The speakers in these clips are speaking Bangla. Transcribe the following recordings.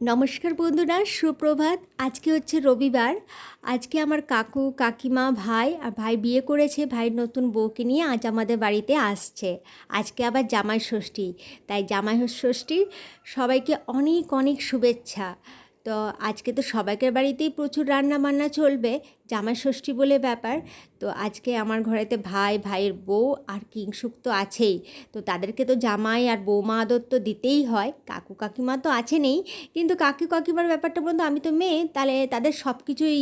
নমস্কার বন্ধুরা, সুপ্রভাত। আজকে হচ্ছে রবিবার। আজকে আমার কাকু কাকিমা ভাই আর ভাই বিয়ে করেছে, ভাইয়ের নতুন বউকে নিয়ে আজ আমাদের বাড়িতে আসছে। আজকে আবার জামাই ষষ্ঠী, তাই জামাই ষষ্ঠীর সবাইকে অনেক অনেক শুভেচ্ছা। তো আজকে তো সবাইকার বাড়িতেই প্রচুর রান্না বান্না চলবে, জামাই ষষ্ঠী বলে ব্যাপার। তো আজকে আমার ঘরেতে ভাই, ভাইয়ের বউ আর কিংশুক তো আছেই। তো তাদেরকে তো জামাই আর বৌমা আদর তো দিতেই হয়। কাকু কাকিমা তো আছেনই, কিন্তু কাকু কাকিমার ব্যাপারটা বলতে আমি তো মেয়ে, তাহলে তাদের সব কিছুই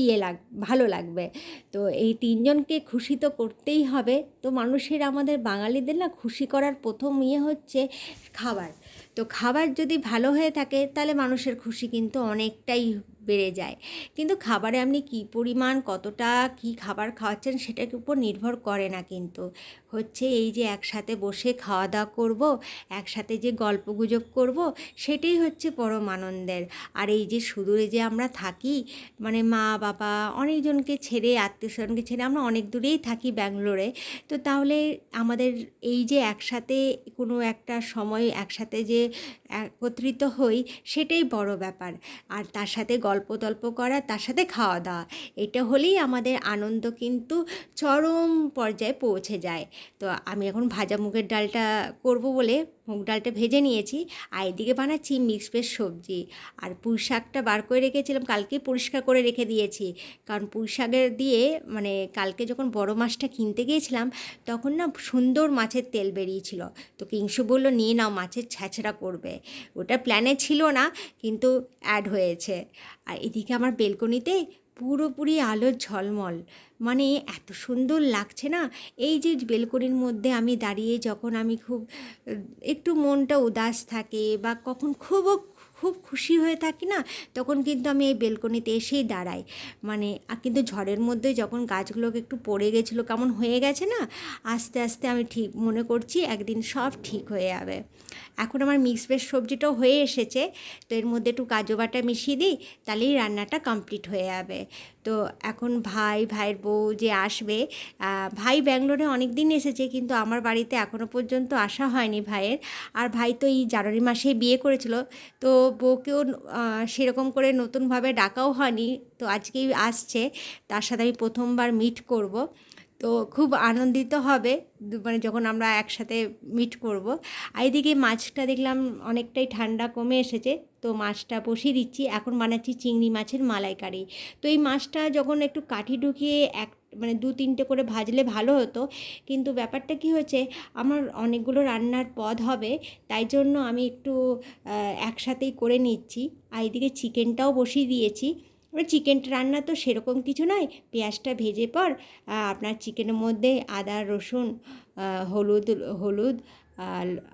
ভালো লাগবে। তো এই তিনজনকে খুশি তো করতেই হবে। তো মানুষের, আমাদের বাঙালিদের না, খুশি করার প্রথম হচ্ছে খাবার। তো খাবার যদি ভালো হয়ে থাকে তাহলে মানুষের খুশি কিন্তু অনেকটাই বেড়ে যায়। কিন্তু খাবারে আপনি কী পরিমাণ কতটা কী খাবার খাওয়াচ্ছেন সেটার উপর নির্ভর করে না, কিন্তু হচ্ছে এই যে একসাথে বসে খাওয়া দাওয়া করব, একসাথে যে গল্পগুজব করব, সেটাই হচ্ছে পরম আনন্দের। আর এই যে সুদূরে যে আমরা থাকি, মানে মা বাবা অনেকজনকে ছেড়ে, আত্মীয়স্বজনকে ছেড়ে আমরা অনেক দূরেই থাকি ব্যাঙ্গালোরে। তো তাহলে আমাদের এই যে একসাথে কোনো একটা সময় একসাথে যে একত্রিত হই, সেটাই বড় ব্যাপার। আর তার সাথে গল্প টল্প করা, তার সাথে খাওয়া দাওয়া, এটা হলেই আমাদের আনন্দ কিন্তু চরম পর্যায়ে পৌঁছে যায়। তো আমি এখন ভাজা মুগের ডালটা করব বলে মুগ ডালটা ভেজে নিয়েছি, আর এদিকে বানাচ্ছি মিক্স ভেজ সবজি। আর পুঁই শাকটা বার করে রেখেছিলাম, কালকে পরিষ্কার করে রেখে দিয়েছি, কারণ পুঁই শাকের দিয়ে মানে কালকে যখন বড় মাছটা কিনতে গিয়েছিলাম তখন না সুন্দর মাছের তেল বেরিয়েছিল। তো কিংশু বলল নিয়ে নাও, মাছের ছ্যাঁচড়া করবে। ওটা প্ল্যানে ছিল না, কিন্তু অ্যাড হয়েছে। আর এদিকে আমার বেলকনিতে পুরোপুরি আলোর ঝলমল, মানে এত সুন্দর লাগছে না। এই যে বেলকনির মধ্যে আমি দাঁড়িয়ে, যখন আমি খুব একটু মনটা উদাস থাকে বা কখন খুব খুব খুশি হয়ে থাকি না, তখন কিন্তু আমি এই বেলকনিতে এসেই দাঁড়াই। মানে কিন্তু ঝড়ের মধ্যে যখন গাছগুলোকে একটু পড়ে গেছিলো, কেমন হয়ে গেছে না, আস্তে আস্তে আমি ঠিক মনে করছি একদিন সব ঠিক হয়ে যাবে। এখন আমার মিক্স ভেজ সবজিটাও হয়ে এসেছে, তো এর মধ্যে একটু কাজু বাটা মিশিয়ে দিই, তাহলেই রান্নাটা কমপ্লিট হয়ে যাবে। তো এখন ভাইয়ের বউ যে আসবে, ভাই ব্যাঙ্গালোরে অনেক দিন এসেছে, কিন্তু আমার বাড়িতে এখনও পর্যন্ত আসা হয়নি ভাইয়ের। আর ভাই তো এই জানুয়ারি মাসেই বিয়ে করেছিল, তো বউকেও সেরকম করে নতুনভাবে ডাকাও হয়নি। তো আজকেই আসছে, তার সাথে আমি প্রথমবার মিট করব। তো খুব আনন্দিত হবে মানে যখন আমরা একসাথে মিট করব। আর এদিকে মাছটা দেখলাম অনেকটাই ঠান্ডা কমে এসেছে, তো মাছটা বসিয়ে দিচ্ছি। এখন বানাচ্ছি চিংড়ি মাছের মালাইকারি। তো এই মাছটা যখন একটু কাঠি ঢুকিয়ে মানে 2-3টে করে ভাজলে ভালো হতো, কিন্তু ব্যাপারটা কি হয়েছে, আমার অনেকগুলো রান্নার পদ হবে, তাই জন্য আমি একটু একসাথেই করে নিচ্ছি। আর এদিকে চিকেনটাও বসিয়ে দিয়েছি। এবার চিকেনটা রান্না তো সেরকম কিছু নয়, পেঁয়াজটা ভেজে পর আপনার চিকেনের মধ্যে আদা রসুন হলুদ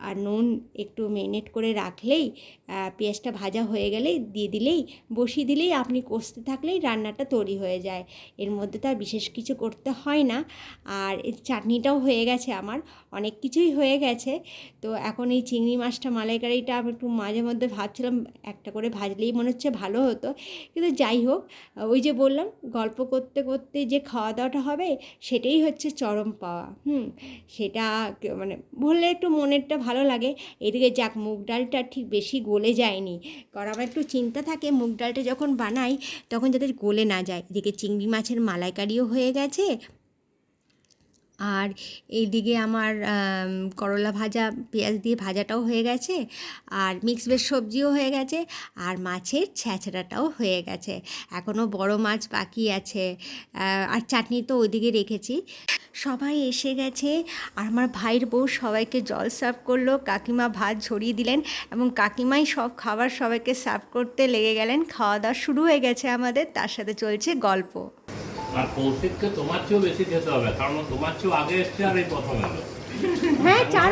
আর নুন একটু মেরিনেট করে রাখলেই, পেঁয়াজটা ভাজা হয়ে গেলেই দিয়ে দিলেই, বসিয়ে দিলেই, আপনি কষতে থাকলেই রান্নাটা তৈরি হয়ে যায়। এর মধ্যে তো আর বিশেষ কিছু করতে হয় না। আর এর চাটনিটাও হয়ে গেছে আমার, অনেক কিছুই হয়ে গেছে। তো এখন এই চিংড়ি মাছটা মালাইকারিটা আমি একটু মাঝে মধ্যে ভাবছিলাম একটা করে ভাজলেই মনে হচ্ছে ভালো হতো, কিন্তু যাই হোক, ওই যে বললাম গল্প করতে করতে যে খাওয়া দাওয়াটা হবে, সেটাই হচ্ছে চরম পাওয়া। সেটা মানে বললে একটু মনেরটা ভালো লাগে। এদিকে যাক, মুগ ডালটা ঠিক বেশি গলে যায়নি, কারণ আমার একটু চিন্তা থাকে মুগ ডালটা যখন বানাই তখন যাতে গলে না যায়। এদিকে চিংড়ি মাছের মালাইকারিও হয়ে গেছে, আর এইদিকে আমার করলা ভাজা, পেঁয়াজ দিয়ে ভাজাটাও হয়ে গেছে, আর মিক্স ভেজ সবজিও হয়ে গেছে, আর মাছের ছ্যাঁচড়াটাও হয়ে গেছে। এখনও বড় মাছ বাকি আছে, আর চাটনি তো ওইদিকে রেখেছি। সবাই এসে গেছে, আর আমার ভাইয়ের বউ সবাইকে জল সার্ভ করলো, কাকিমা ভাত ঝরিয়ে দিলেন, এবং কাকিমাই সব খাবার সবাইকে সার্ভ করতে লেগে গেলেন। খাওয়া দাওয়া শুরু হয়ে গেছে আমাদের, তার সাথে চলছে গল্প। আর কৌশিককে তোমার চেয়েও বেশি খেতে হবে, কারণ তোমার চেয়েও আগে এসছে আর এই প্রথম এলো। হ্যাঁ, 4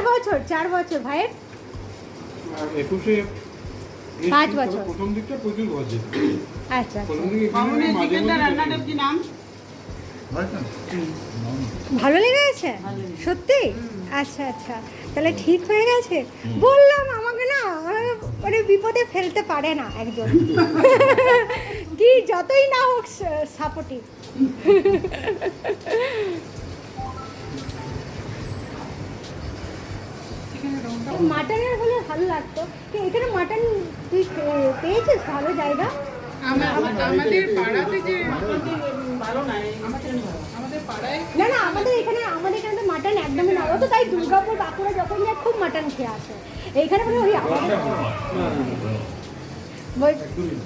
বছর ভাইয়ের, 5 বছর প্রথম দিকটা প্রচুর বাজে। আচ্ছা, প্রথম দিকে চিকেনটা রান্নাটা কি নাম ভালো লেগে গেছে সত্যি? আচ্ছা, তাহলে ঠিক হয়ে গেছে। বললাম আমাকে না মানে বিপদে ফেলতে পারে না একজন, কি যতই না হোক সাপোর্টিভ। চিকেনের রংটা মাটনের হলে ভালো লাগতো। তো এখানে মাটন তুই পেয়েছিস ভালো জায়গা? আমাদের পাড়াতে যে আমাদের পাড়ায় না না, আমাদের এখানে তো মাটন একদমই না। ও তো তাই দুর্গাপুর বাঁকুড়া যখন যায় খুব মাটন খেয়ে আসে। এইখানে মানে ওই আমাদের বল- একদমই না।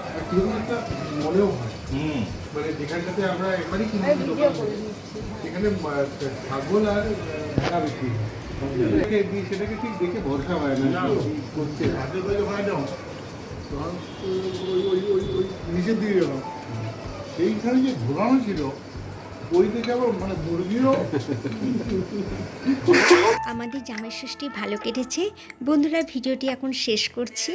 আর কিরকম একটা মনেও হয় হুম মানে যেখানটাতে আমরা একবারই কিনে আমি ভিডিও করে দিচ্ছি। এখানে ছাগল আর ভেড়া বিক্রি হয়। সেটাকে ঠিক দেখে ভরসা হয় না কি করছে হাতে করে যখন যাও তখন ওই নিচের দিকে গেলাম সেইখানে যে ঘোরানো ছিল ওই দেখে আবার মানে মুরগিরও আমাদের জামাই ষষ্ঠী ভালো কেটেছে বন্ধুরা। ভিডিওটি এখন শেষ করছি।